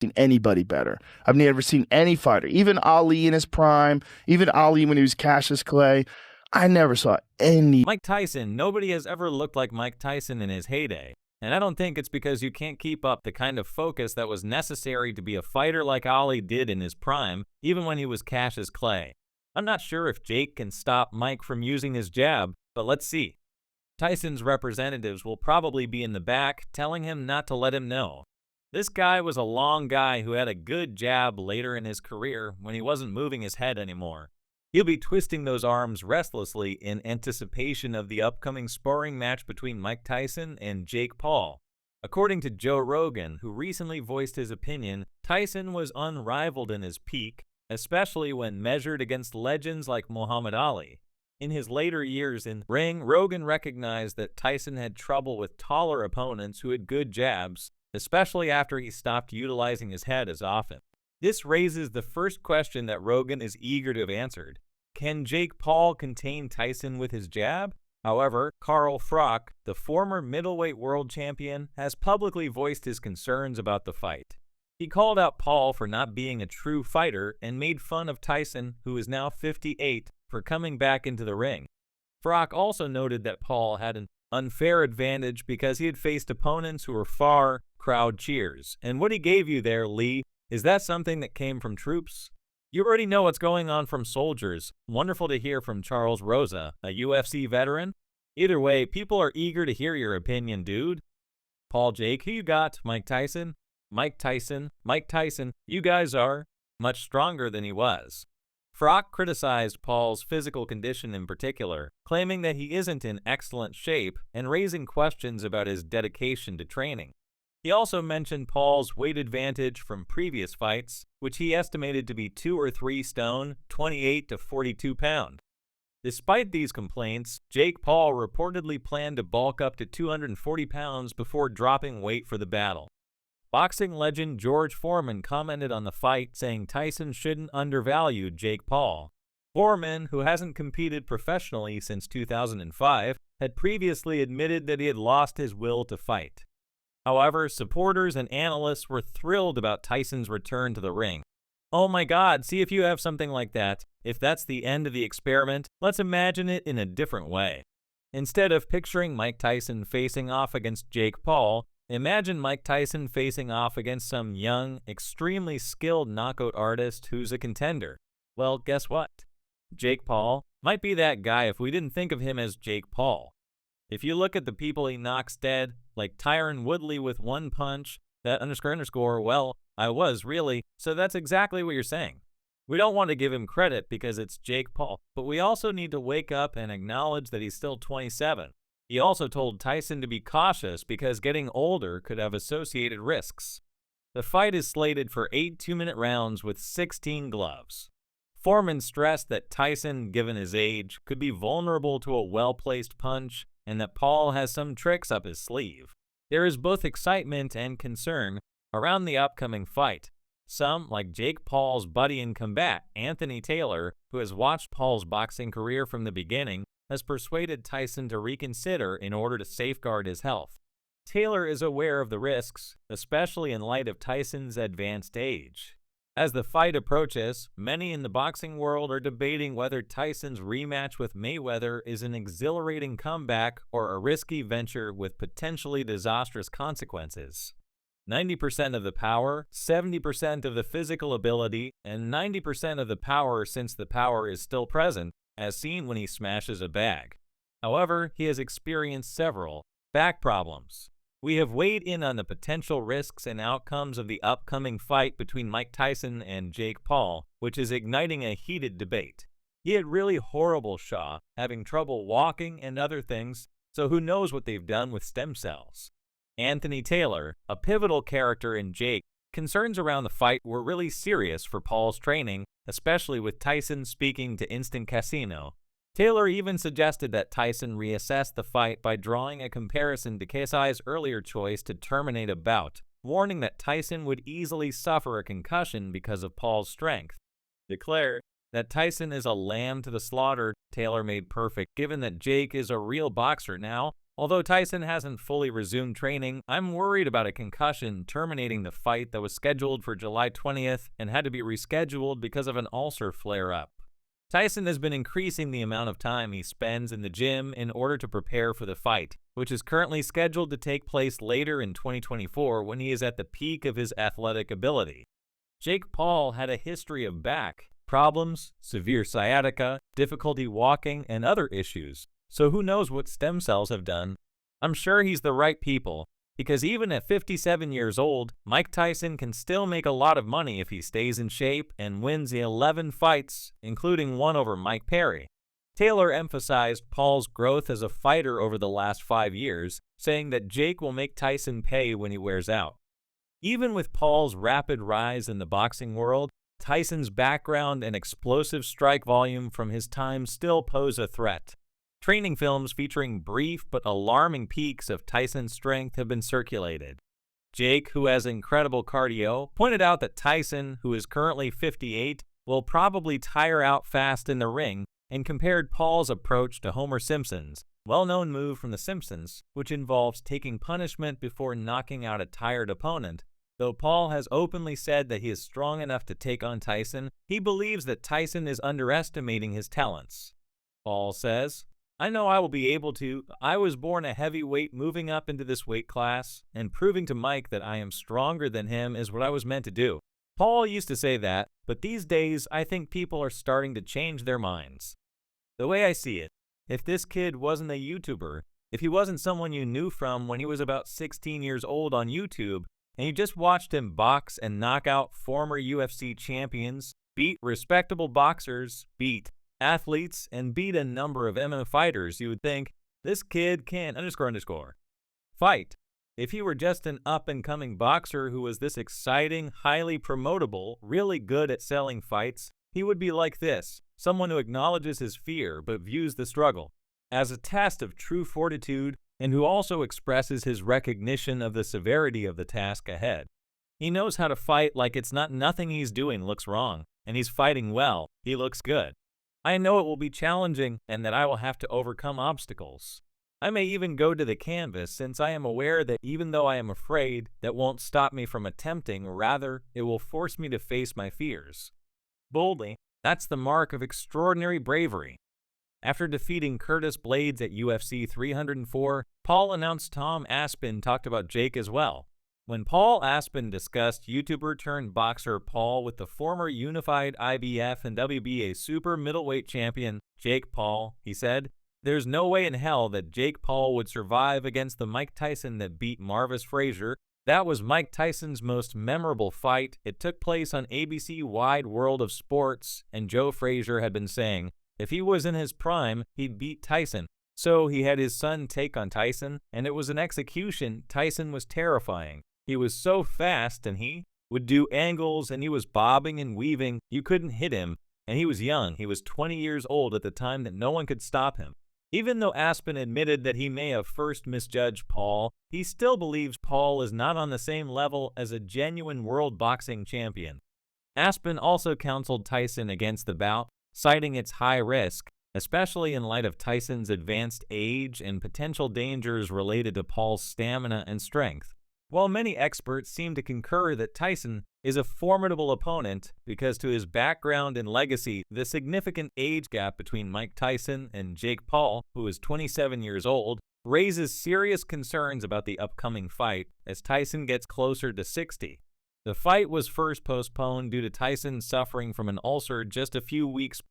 seen anybody better. I've never seen any fighter, even Ali in his prime, even Ali when he was Cassius Clay. I never saw any. Mike Tyson, nobody has ever looked like Mike Tyson in his heyday. And I don't think it's because you can't keep up the kind of focus that was necessary to be a fighter like Ali did in his prime, even when he was Cassius Clay. I'm not sure if Jake can stop Mike from using his jab, but let's see. Tyson's representatives will probably be in the back telling him not to let him know. This guy was a long guy who had a good jab later in his career when he wasn't moving his head anymore. He'll be twisting those arms restlessly in anticipation of the upcoming sparring match between Mike Tyson and Jake Paul. According to Joe Rogan, who recently voiced his opinion, Tyson was unrivaled in his peak, especially when measured against legends like Muhammad Ali. In his later years in the ring, Rogan recognized that Tyson had trouble with taller opponents who had good jabs, especially after he stopped utilizing his head as often. This raises the first question that Rogan is eager to have answered. Can Jake Paul contain Tyson with his jab? However, Carl Froch, the former middleweight world champion, has publicly voiced his concerns about the fight. He called out Paul for not being a true fighter and made fun of Tyson, who is now 58, for coming back into the ring. Froch also noted that Paul had an unfair advantage because he had faced opponents who were far crowd cheers. And what he gave you there, Lee, is that something that came from troops? You already know what's going on from soldiers. Wonderful to hear from Charles Rosa, a UFC veteran. Either way, people are eager to hear your opinion, dude. Paul Jake, who you got? Mike Tyson? Mike Tyson. Mike Tyson. You guys are much stronger than he was. Froch criticized Paul's physical condition in particular, claiming that he isn't in excellent shape and raising questions about his dedication to training. He also mentioned Paul's weight advantage from previous fights, which he estimated to be 2 or 3 stone, 28 to 42 pound. Despite these complaints, Jake Paul reportedly planned to bulk up to 240 pounds before dropping weight for the battle. Boxing legend George Foreman commented on the fight, saying Tyson shouldn't undervalue Jake Paul. Foreman, who hasn't competed professionally since 2005, had previously admitted that he had lost his will to fight. However, supporters and analysts were thrilled about Tyson's return to the ring. Oh my God, see if you have something like that. If that's the end of the experiment, let's imagine it in a different way. Instead of picturing Mike Tyson facing off against Jake Paul, imagine Mike Tyson facing off against some young, extremely skilled knockout artist who's a contender. Well, guess what? Jake Paul might be that guy if we didn't think of him as Jake Paul. If you look at the people he knocks dead, like Tyron Woodley with one punch, that __, well, I was really, so that's exactly what you're saying. We don't want to give him credit because it's Jake Paul, but we also need to wake up and acknowledge that he's still 27. He also told Tyson to be cautious because getting older could have associated risks. The fight is slated for 8 2-minute rounds with 16 gloves. Foreman stressed that Tyson, given his age, could be vulnerable to a well-placed punch and that Paul has some tricks up his sleeve. There is both excitement and concern around the upcoming fight. Some, like Jake Paul's buddy in combat, Anthony Taylor, who has watched Paul's boxing career from the beginning, has persuaded Tyson to reconsider in order to safeguard his health. Taylor is aware of the risks, especially in light of Tyson's advanced age. As the fight approaches, many in the boxing world are debating whether Tyson's rematch with Mayweather is an exhilarating comeback or a risky venture with potentially disastrous consequences. 90% of the power, 70% of the physical ability, and 90% of the power since the power is still present, as seen when he smashes a bag. However, he has experienced several back problems. We have weighed in on the potential risks and outcomes of the upcoming fight between Mike Tyson and Jake Paul, which is igniting a heated debate. He had really horrible Shaw, having trouble walking and other things, so who knows what they've done with stem cells. Anthony Taylor, a pivotal character in Jake, concerns around the fight were really serious for Paul's training, especially with Tyson speaking to Instant Casino. Taylor even suggested that Tyson reassess the fight by drawing a comparison to KSI's earlier choice to terminate a bout, warning that Tyson would easily suffer a concussion because of Paul's strength. Declared that Tyson is a lamb to the slaughter, Taylor made perfect given that Jake is a real boxer now, Although Tyson hasn't fully resumed training, I'm worried about a concussion terminating the fight that was scheduled for July 20th and had to be rescheduled because of an ulcer flare-up. Tyson has been increasing the amount of time he spends in the gym in order to prepare for the fight, which is currently scheduled to take place later in 2024 when he is at the peak of his athletic ability. Jake Paul had a history of back problems, severe sciatica, difficulty walking, and other issues, so who knows what stem cells have done. I'm sure he's the right people, because even at 57 years old, Mike Tyson can still make a lot of money if he stays in shape and wins the 11 fights, including one over Mike Perry. Taylor emphasized Paul's growth as a fighter over the last 5 years, saying that Jake will make Tyson pay when he wears out. Even with Paul's rapid rise in the boxing world, Tyson's background and explosive strike volume from his time still pose a threat. Training films featuring brief but alarming peaks of Tyson's strength have been circulated. Jake, who has incredible cardio, pointed out that Tyson, who is currently 58, will probably tire out fast in the ring, and compared Paul's approach to Homer Simpson's well-known move from The Simpsons, which involves taking punishment before knocking out a tired opponent. Though Paul has openly said that he is strong enough to take on Tyson, he believes that Tyson is underestimating his talents. Paul says, "I know I will be able to. I was born a heavyweight moving up into this weight class, and proving to Mike that I am stronger than him is what I was meant to do." Paul used to say that, but these days I think people are starting to change their minds. The way I see it, if this kid wasn't a YouTuber, if he wasn't someone you knew from when he was about 16 years old on YouTube, and you just watched him box and knock out former UFC champions, beat respectable boxers, beat athletes, and beat a number of MMA fighters, you would think, this kid can __ fight. If he were just an up-and-coming boxer who was this exciting, highly promotable, really good at selling fights, he would be like this, someone who acknowledges his fear but views the struggle as a test of true fortitude, and who also expresses his recognition of the severity of the task ahead. He knows how to fight like it's not nothing he's doing looks wrong, and he's fighting well, he looks good. I know it will be challenging and that I will have to overcome obstacles. I may even go to the canvas since I am aware that even though I am afraid, that won't stop me from attempting, rather, it will force me to face my fears. Boldly, that's the mark of extraordinary bravery. After defeating Curtis Blades at UFC 304, Paul announced Tom Aspin talked about Jake as well. When Paul Aspin discussed YouTuber-turned-boxer Paul with the former unified IBF and WBA super middleweight champion Jake Paul, he said, "There's no way in hell that Jake Paul would survive against the Mike Tyson that beat Marvis Frazier. That was Mike Tyson's most memorable fight. It took place on ABC Wide World of Sports, and Joe Frazier had been saying, if he was in his prime, he'd beat Tyson. So he had his son take on Tyson, and it was an execution. Tyson was terrifying. He was so fast, and he would do angles, and he was bobbing and weaving. You couldn't hit him, and he was young. He was 20 years old at the time that no one could stop him." Even though Aspin admitted that he may have first misjudged Paul, he still believes Paul is not on the same level as a genuine world boxing champion. Aspin also counseled Tyson against the bout, citing its high risk, especially in light of Tyson's advanced age and potential dangers related to Paul's stamina and strength. While many experts seem to concur that Tyson is a formidable opponent because to his background and legacy, the significant age gap between Mike Tyson and Jake Paul, who is 27 years old, raises serious concerns about the upcoming fight as Tyson gets closer to 60. The fight was first postponed due to Tyson suffering from an ulcer just a few weeks